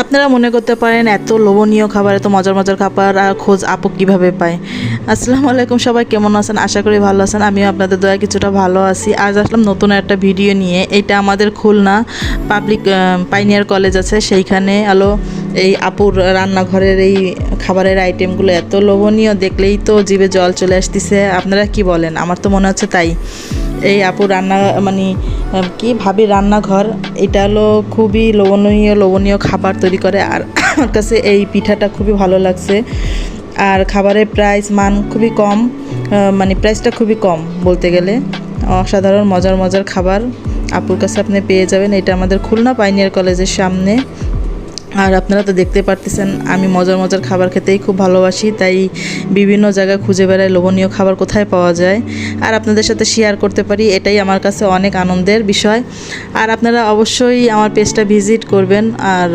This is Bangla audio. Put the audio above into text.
আপনারা মনে করতে পারেন এত লোভনীয় খাবার, এত মজার মজার খাবার আর খোঁজ আপু কীভাবে পায়। আসসালামু আলাইকুম, সবাই কেমন আছেন? আশা করি ভালো আছেন। আমিও আপনাদের দয়া কিছুটা ভালো আছি। আজ আসলাম নতুন একটা ভিডিও নিয়ে। এটা আমাদের খুলনা পাবলিক পাইনিয়ার কলেজ আছে, সেইখানে এই আপুর রান্নাঘরের এই খাবারের আইটেমগুলো এত লোভনীয়, দেখলেই তো জিভে জল চলে আসতেছে। আপনারা কি বলেন? আমার তো মনে হচ্ছে তাই। এই আপুর রান্না মানে কি ভাবি রান্নাঘর, এটা খুবই লোভনীয় খাবার তৈরি করে। আর আমার কাছে এই পিঠাটা খুবই ভালো লাগছে। আর খাবারের প্রাইস মান খুবই কম, মানে প্রাইসটা খুবই কম বলতে গেলে। অসাধারণ মজার মজার খাবার আপুর কাছে আপনি পেয়ে যাবেন। এটা আমাদের খুলনা পাইনিয়ার কলেজের সামনে। আর আপনারা তো দেখতে পারতেছেন আমি মজার মজার খাবার খেতেই খুব ভালোবাসি, তাই বিভিন্ন জায়গায় খুঁজে বেড়াই লোভনীয় খাবার কোথায় পাওয়া যায় আর আপনাদের সাথে শেয়ার করতে পারি, এটাই আমার কাছে অনেক আনন্দের বিষয়। আর আপনারা অবশ্যই আমার পেজটা ভিজিট করবেন। আর